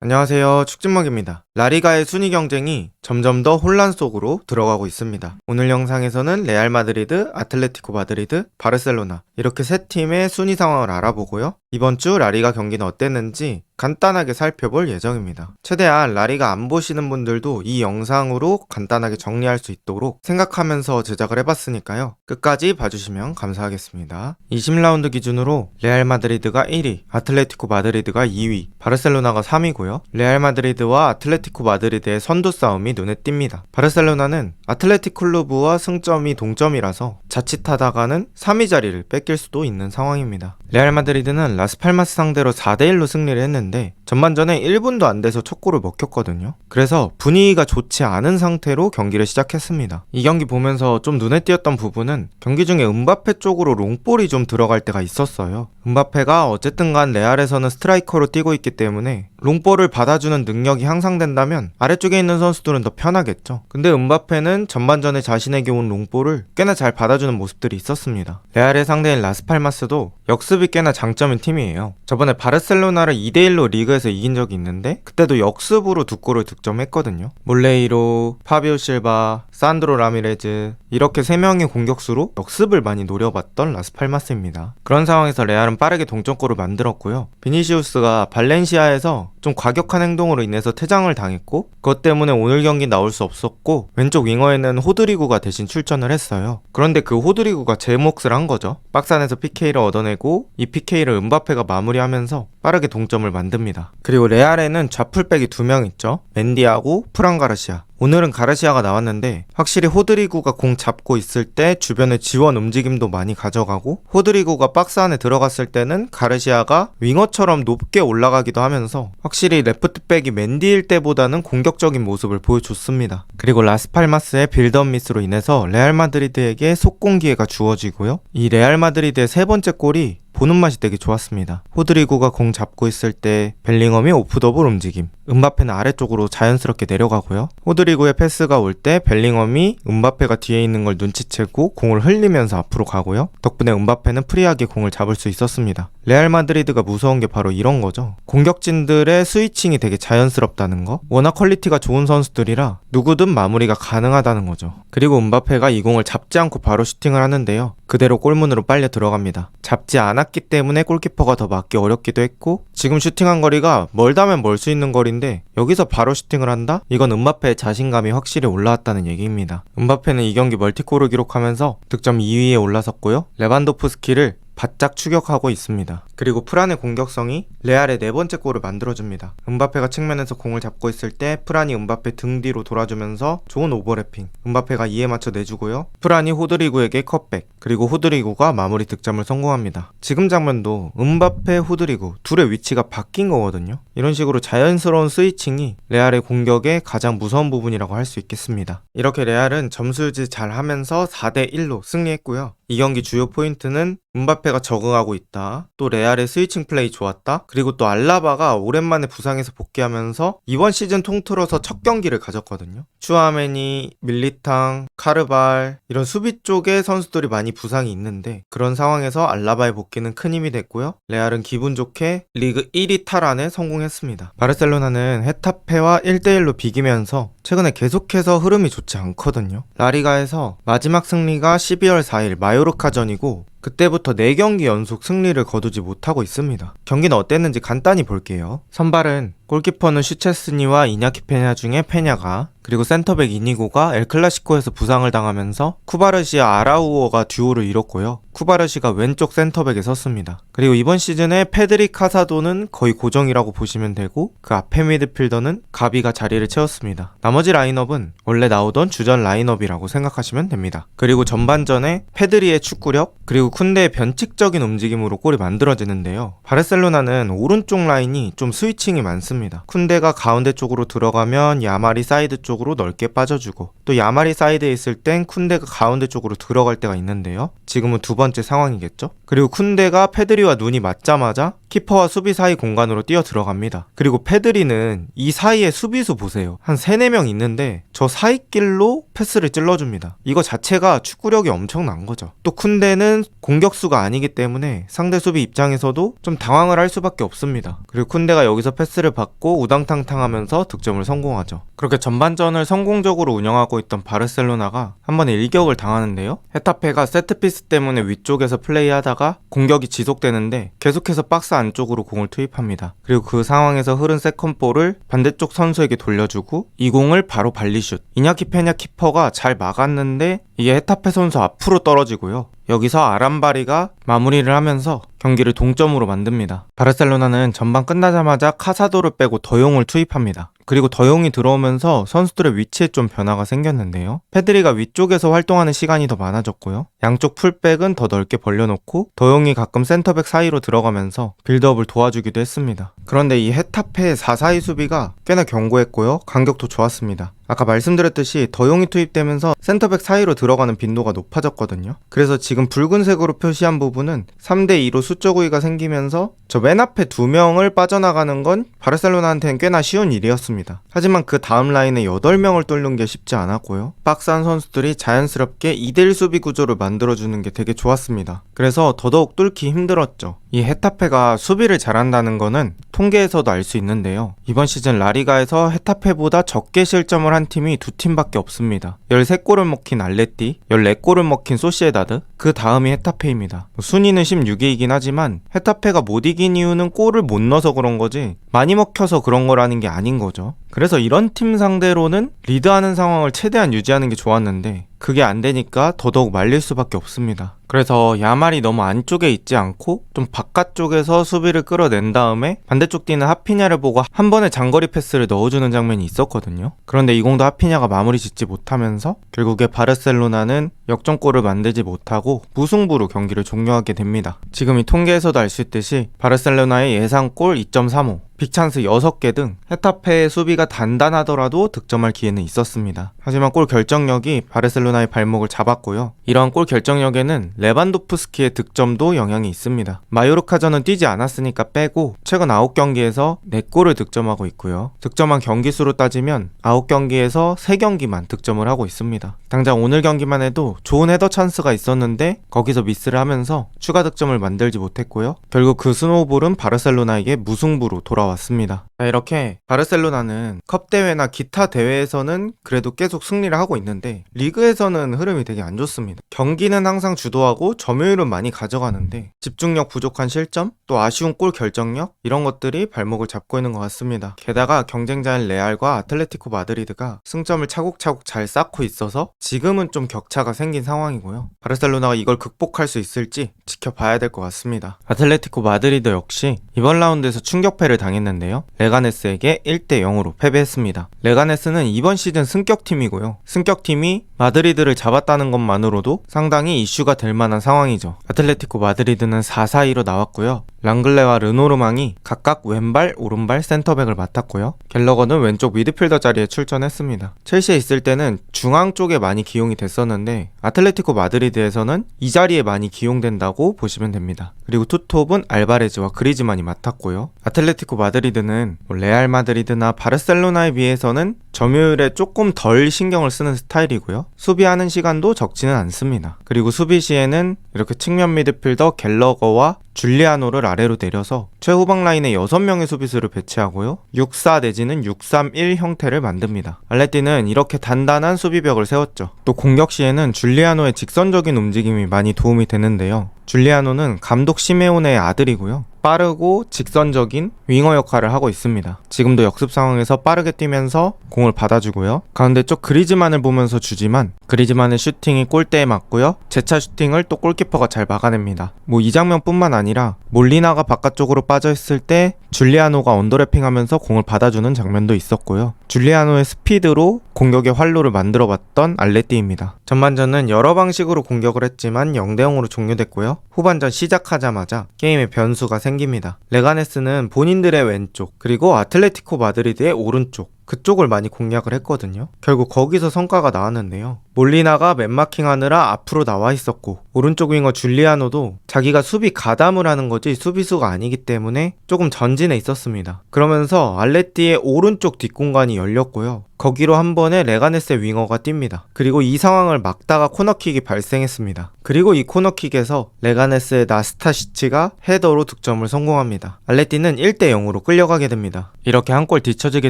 안녕하세요. 축진먹입니다. 라리가의 순위 경쟁이 점점 더 혼란 속으로 들어가고 있습니다. 오늘 영상에서는 레알 마드리드, 아틀레티코 마드리드, 바르셀로나 이렇게 세 팀의 순위 상황을 알아보고요. 이번 주 라리가 경기는 어땠는지 간단하게 살펴볼 예정입니다. 최대한 라리가 안 보시는 분들도 이 영상으로 간단하게 정리할 수 있도록 생각하면서 제작을 해봤으니까요. 끝까지 봐주시면 감사하겠습니다. 20라운드 기준으로 레알 마드리드가 1위, 아틀레티코 마드리드가 2위, 바르셀로나가 3위고요. 레알 마드리드와 아틀레티코 마드리드의 선두 싸움이 눈에 띕니다. 바르셀로나는 아틀레틱 클루브와 승점이 동점이라서 자칫하다가는 3위 자리를 뺏길 수도 있는 상황입니다. 레알 마드리드는 라스팔마스 상대로 4대1로 승리를 했는데 전반전에 1분도 안 돼서 첫 골을 먹혔거든요. 그래서 분위기가 좋지 않은 상태로 경기를 시작했습니다. 이 경기 보면서 좀 눈에 띄었던 부분은 경기 중에 음바페 쪽으로 롱볼이 좀 들어갈 때가 있었어요. 음바페가 어쨌든 간 레알에서는 스트라이커로 뛰고 있기 때문에 롱볼을 받아주는 능력이 향상된다면 아래쪽에 있는 선수들은 더 편하겠죠. 근데 음바페는 전반전에 자신에게 온 롱볼을 꽤나 잘 받아주는 모습들이 있었습니다. 레알의 상대인 라스팔마스도 역습이 꽤나 장점인 팀이에요. 저번에 바르셀로나를 2대1로 리그에서 이긴 적이 있는데 그때도 역습으로 2골을 득점했거든요. 몰레이로, 파비오 실바, 산드로 라미레즈 이렇게 3명의 공격수로 역습을 많이 노려봤던 라스팔마스입니다. 그런 상황에서 레알은 빠르게 동점골을 만들었고요. 비니시우스가 발렌시아에서 좀 과격한 행동으로 인해서 퇴장을 당했고 그것 때문에 오늘 경기 나올 수 없었고 왼쪽 윙어에는 호드리구가 대신 출전을 했어요. 그런데 그 호드리구가 제 몫을 한 거죠. 박스 안에서 PK를 얻어내고 이 PK를 음바페가 마무리하면서 빠르게 동점을 만듭니다. 그리고 레알에는 좌풀백이 2명 있죠. 맨디하고 프란 가르시아. 오늘은 가르시아가 나왔는데 확실히 호드리구가 공 잡고 있을 때 주변의 지원 움직임도 많이 가져가고 호드리구가 박스 안에 들어갔을 때는 가르시아가 윙어처럼 높게 올라가기도 하면서 확실히 레프트백이 맨디일 때보다는 공격적인 모습을 보여줬습니다. 그리고 라스팔마스의 빌드업 미스로 인해서 레알 마드리드에게 속공 기회가 주어지고요. 이 레알 마드리드의 세 번째 골이 보는 맛이 되게 좋았습니다. 호드리구가 공 잡고 있을 때 벨링엄이 오프 더블 움직임, 음바페는 아래쪽으로 자연스럽게 내려가고요. 호드리구의 패스가 올 때 벨링엄이 음바페가 뒤에 있는 걸 눈치채고 공을 흘리면서 앞으로 가고요. 덕분에 음바페는 프리하게 공을 잡을 수 있었습니다. 레알 마드리드가 무서운 게 바로 이런 거죠. 공격진들의 스위칭이 되게 자연스럽다는 거. 워낙 퀄리티가 좋은 선수들이라 누구든 마무리가 가능하다는 거죠. 그리고 음바페가 이 공을 잡지 않고 바로 슈팅을 하는데요. 그대로 골문으로 빨려 들어갑니다. 잡지 않았기 때문에 골키퍼가 더 맞기 어렵기도 했고 지금 슈팅한 거리가 멀다면 멀 수 있는 거리인데 여기서 바로 슈팅을 한다? 이건 음바페의 자신감이 확실히 올라왔다는 얘기입니다. 음바페는 이 경기 멀티골을 기록하면서 득점 2위에 올라섰고요. 레반도프스키를 바짝 추격하고 있습니다. 그리고 프란의 공격성이 레알의 네 번째 골을 만들어줍니다. 음바페가 측면에서 공을 잡고 있을 때 프란이 음바페 등 뒤로 돌아주면서 좋은 오버래핑, 음바페가 이에 맞춰 내주고요. 프란이 호드리구에게 컷백, 그리고 호드리구가 마무리 득점을 성공합니다. 지금 장면도 음바페, 호드리구 둘의 위치가 바뀐 거거든요. 이런 식으로 자연스러운 스위칭이 레알의 공격의 가장 무서운 부분이라고 할 수 있겠습니다. 이렇게 레알은 점수 유지 잘 하면서 4대1로 승리했고요. 이 경기 주요 포인트는 음바페가 적응하고 있다, 또 레알의 스위칭 플레이 좋았다, 그리고 또 알라바가 오랜만에 부상에서 복귀하면서 이번 시즌 통틀어서 첫 경기를 가졌거든요. 추아메니, 밀리탕, 카르발 이런 수비 쪽의 선수들이 많이 부상이 있는데 그런 상황에서 알라바의 복귀는 큰 힘이 됐고요. 레알은 기분 좋게 리그 1위 탈환에 성공했습니다. 바르셀로나는 헤타페와 1대1로 비기면서 최근에 계속해서 흐름이 좋지 않거든요. 라리가에서 마지막 승리가 12월 4일 마요르카전이고 그때부터 4경기 연속 승리를 거두지 못하고 있습니다. 경기는 어땠는지 간단히 볼게요. 선발은 골키퍼는 슈체스니와 이냐키 페냐 중에 페냐가, 그리고 센터백 이니고가 엘클라시코에서 부상을 당하면서 쿠바르시와 아라우오가 듀오를 이뤘고요. 쿠바르시가 왼쪽 센터백에 섰습니다. 그리고 이번 시즌에 페드리 카사도는 거의 고정이라고 보시면 되고 그 앞에 미드필더는 가비가 자리를 채웠습니다. 나머지 라인업은 원래 나오던 주전 라인업이라고 생각하시면 됩니다. 그리고 전반전에 페드리의 축구력, 그리고 쿤데의 변칙적인 움직임으로 골이 만들어지는데요. 바르셀로나는 오른쪽 라인이 좀 스위칭이 많습니다. 쿤데가 가운데 쪽으로 들어가면 야말이 사이드 쪽으로 넓게 빠져주고 또 야말이 사이드에 있을 땐 쿤데가 가운데 쪽으로 들어갈 때가 있는데요. 지금은 두 번째 상황이겠죠. 그리고 쿤데가 페드리와 눈이 맞자마자 키퍼와 수비 사이 공간으로 뛰어 들어갑니다. 그리고 페드리는 이 사이에 수비수 보세요. 한 3, 4명 있는데 저 사이길로 패스를 찔러줍니다. 이거 자체가 축구력이 엄청난 거죠. 또 쿤데는 공격수가 아니기 때문에 상대 수비 입장에서도 좀 당황을 할 수밖에 없습니다. 그리고 쿤데가 여기서 패스를 받고 우당탕탕 하면서 득점을 성공하죠. 그렇게 전반전을 성공적으로 운영하고 있던 바르셀로나가 한 번에 일격을 당하는데요. 헤타페가 세트피스 때문에 위쪽에서 플레이하다가 공격이 지속되는데 계속해서 박스 안쪽으로 공을 투입합니다. 그리고 그 상황에서 흐른 세컨볼을 반대쪽 선수에게 돌려주고 이 공을 바로 발리슛. 이냐키 페냐 키퍼가 잘 막았는데 이게 헤타페 선수 앞으로 떨어지고요. 여기서 아람바리가 마무리를 하면서 경기를 동점으로 만듭니다. 바르셀로나는 전반 끝나자마자 카사도를 빼고 더용을 투입합니다. 그리고 더용이 들어오면서 선수들의 위치에 좀 변화가 생겼는데요. 페드리가 위쪽에서 활동하는 시간이 더 많아졌고요. 양쪽 풀백은 더 넓게 벌려놓고 더용이 가끔 센터백 사이로 들어가면서 빌드업을 도와주기도 했습니다. 그런데 이 헤타페의 4-4-2 수비가 꽤나 견고했고요. 간격도 좋았습니다. 아까 말씀드렸듯이 더용이 투입되면서 센터백 사이로 들어가는 빈도가 높아졌거든요. 그래서 지금 붉은색으로 표시한 부분은 3대2로 수적 우위가 생기면서 저 맨 앞에 2명을 빠져나가는 건 바르셀로나한테는 꽤나 쉬운 일이었습니다. 하지만 그 다음 라인에 8명을 뚫는 게 쉽지 않았고요. 박스 안 선수들이 자연스럽게 2대1 수비 구조를 만들어주는 게 되게 좋았습니다. 그래서 더더욱 뚫기 힘들었죠. 이 헤타페가 수비를 잘한다는 거는 통계에서도 알 수 있는데요. 이번 시즌 라리가에서 헤타페보다 적게 실점을 한 팀이 2팀밖에 없습니다. 13골을 먹힌 알레띠, 14골을 먹힌 소시에다드, 그 다음이 헤타페입니다. 순위는 16위이긴 하지만 헤타페가 못 이긴 이유는 골을 못 넣어서 그런 거지 많이 먹혀서 그런 거라는 게 아닌 거죠. 그래서 이런 팀 상대로는 리드하는 상황을 최대한 유지하는 게 좋았는데 그게 안 되니까 더더욱 말릴 수밖에 없습니다. 그래서 야말이 너무 안쪽에 있지 않고 좀 바깥쪽에서 수비를 끌어낸 다음에 반대쪽 뛰는 하피냐를 보고 한 번에 장거리 패스를 넣어주는 장면이 있었거든요. 그런데 이 공도 하피냐가 마무리 짓지 못하면서 결국에 바르셀로나는 역전골을 만들지 못하고 무승부로 경기를 종료하게 됩니다. 지금 이 통계에서도 알 수 있듯이 바르셀로나의 예상골 2.35, 빅찬스 6개 등 헤타페의 수비가 단단하더라도 득점할 기회는 있었습니다. 하지만 골 결정력이 바르셀로나의 발목을 잡았고요. 이러한 골 결정력에는 레반도프스키의 득점도 영향이 있습니다. 마요르카전은 뛰지 않았으니까 빼고 최근 9경기에서 4골을 득점하고 있고요. 득점한 경기수로 따지면 9경기에서 3경기만 득점을 하고 있습니다. 당장 오늘 경기만 해도 좋은 헤더 찬스가 있었는데 거기서 미스를 하면서 추가 득점을 만들지 못했고요. 결국 그 스노우볼은 바르셀로나에게 무승부로 돌아왔습니다. 자, 이렇게 바르셀로나는 컵 대회나 기타 대회에서는 그래도 계속 승리를 하고 있는데 리그에서는 흐름이 되게 안 좋습니다. 경기는 항상 주도하고 점유율은 많이 가져가는데 집중력 부족한 실점, 또 아쉬운 골 결정력 이런 것들이 발목을 잡고 있는 것 같습니다. 게다가 경쟁자인 레알과 아틀레티코 마드리드가 승점을 차곡차곡 잘 쌓고 있어서 지금은 좀 격차가 생긴 상황이고요. 바르셀로나가 이걸 극복할 수 있을지 지켜봐야 될 것 같습니다. 아틀레티코 마드리드 역시 이번 라운드에서 충격패를 당했는데요. 레가네스에게 1대0으로 패배했습니다. 레가네스는 이번 시즌 승격팀이고요. 승격팀이 마드리드를 잡았다는 것만으로도 상당히 이슈가 될 만한 상황이죠. 아틀레티코 마드리드는 4-4-2로 나왔고요. 랑글레와 르노르망이 각각 왼발, 오른발 센터백을 맡았고요. 갤러거는 왼쪽 미드필더 자리에 출전했습니다. 첼시에 있을 때는 중앙 쪽에 많이 기용이 됐었는데 아틀레티코 마드리드에서는 이 자리에 많이 기용된다고 보시면 됩니다. 그리고 투톱은 알바레즈와 그리즈만이 맡았고요. 아틀레티코 마드리드는 레알 마드리드나 바르셀로나에 비해서는 점유율에 조금 덜 신경을 쓰는 스타일이고요. 수비하는 시간도 적지는 않습니다. 그리고 수비 시에는 이렇게 측면 미드필더 갤러거와 줄리아노를 아래로 내려서 최후방 라인에 6명의 수비수를 배치하고요. 6-4 내지는 6-3-1 형태를 만듭니다. 알레티는 이렇게 단단한 수비벽을 세웠죠. 또 공격 시에는 줄리아노의 직선적인 움직임이 많이 도움이 되는데요. 줄리아노는 감독 시메오네의 아들이고요. 빠르고 직선적인 윙어 역할을 하고 있습니다. 지금도 역습 상황에서 빠르게 뛰면서 공을 받아주고요. 가운데 쪽 그리즈만을 보면서 주지만 그리즈만의 슈팅이 골대에 맞고요. 재차 슈팅을 또 골키퍼가 잘 막아냅니다. 이 장면뿐만 아니라 몰리나가 바깥쪽으로 빠져있을 때 줄리아노가 언더래핑하면서 공을 받아주는 장면도 있었고요. 줄리아노의 스피드로 공격의 활로를 만들어봤던 알레띠입니다. 전반전은 여러 방식으로 공격을 했지만 0대0으로 종료됐고요. 후반전 시작하자마자 게임의 변수가 생깁니다. 레가네스는 본인들의 왼쪽 그리고 아틀레티코 마드리드의 오른쪽 그쪽을 많이 공략을 했거든요. 결국 거기서 성과가 나왔는데요. 몰리나가 맨마킹 하느라 앞으로 나와 있었고 오른쪽 윙어 줄리아노도 자기가 수비 가담을 하는 거지 수비수가 아니기 때문에 조금 전진해 있었습니다. 그러면서 알레띠의 오른쪽 뒷공간이 열렸고요. 거기로 한 번에 레가네스의 윙어가 뜁니다. 그리고 이 상황을 막다가 코너킥이 발생했습니다. 그리고 이 코너킥에서 레가네스의 나스타시치가 헤더로 득점을 성공합니다. 알레띠는 1대0으로 끌려가게 됩니다. 이렇게 한 골 뒤처지게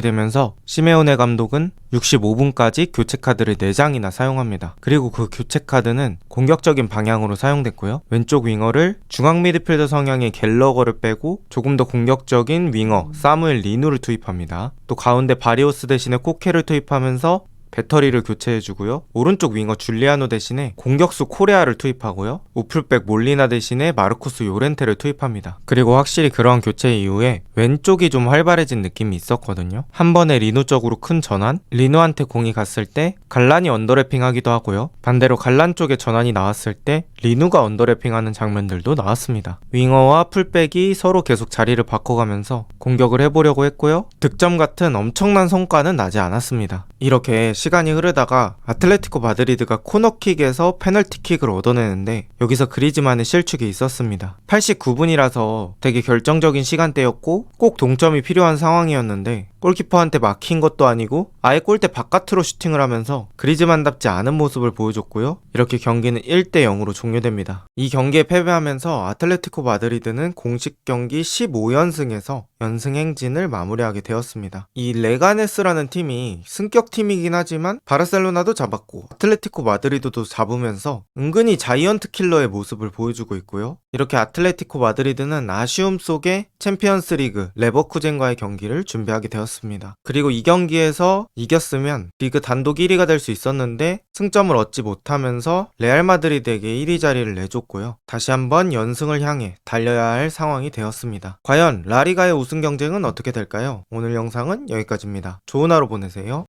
되면서 시메오네 감독은 65분까지 교체 카드를 4장이나 사용합니다. 그리고 그 교체 카드는 공격적인 방향으로 사용됐고요. 왼쪽 윙어를 중앙 미드필더 성향의 갤러거를 빼고 조금 더 공격적인 윙어 사무엘 리누를 투입합니다. 또 가운데 바리오스 대신에 코케를 투입하면서 배터리를 교체해주고요. 오른쪽 윙어 줄리아노 대신에 공격수 코레아를 투입하고요. 우풀백 몰리나 대신에 마르코스 요렌테를 투입합니다. 그리고 확실히 그러한 교체 이후에 왼쪽이 좀 활발해진 느낌이 있었거든요. 한 번에 리누 쪽으로 큰 전환, 리누한테 공이 갔을 때 갈란이 언더래핑 하기도 하고요. 반대로 갈란 쪽에 전환이 나왔을 때 리누가 언더래핑하는 장면들도 나왔습니다. 윙어와 풀백이 서로 계속 자리를 바꿔가면서 공격을 해보려고 했고요. 득점 같은 엄청난 성과는 나지 않았습니다. 이렇게 시간이 흐르다가 아틀레티코 마드리드가 코너킥에서 페널티킥을 얻어내는데 여기서 그리즈만의 실축이 있었습니다. 89분이라서 되게 결정적인 시간대였고 꼭 동점이 필요한 상황이었는데 골키퍼한테 막힌 것도 아니고 아예 골대 바깥으로 슈팅을 하면서 그리즈만답지 않은 모습을 보여줬고요. 이렇게 경기는 1대0으로 종료됩니다. 이 경기에 패배하면서 아틀레티코 마드리드는 공식 경기 15연승에서 연승 행진을 마무리하게 되었습니다. 이 레가네스라는 팀이 승격 팀이긴 하지만 바르셀로나도 잡았고 아틀레티코 마드리드도 잡으면서 은근히 자이언트 킬러의 모습을 보여주고 있고요. 이렇게 아틀레티코 마드리드는 아쉬움 속에 챔피언스 리그 레버쿠젠과의 경기를 준비하게 되었습니다. 그리고 이 경기에서 이겼으면 리그 단독 1위가 될 수 있었는데 승점을 얻지 못하면서 레알 마드리드에게 1위 자리를 내줬고요. 다시 한번 연승을 향해 달려야 할 상황이 되었습니다. 과연 라리가의 우승 경쟁은 어떻게 될까요? 오늘 영상은 여기까지입니다. 좋은 하루 보내세요.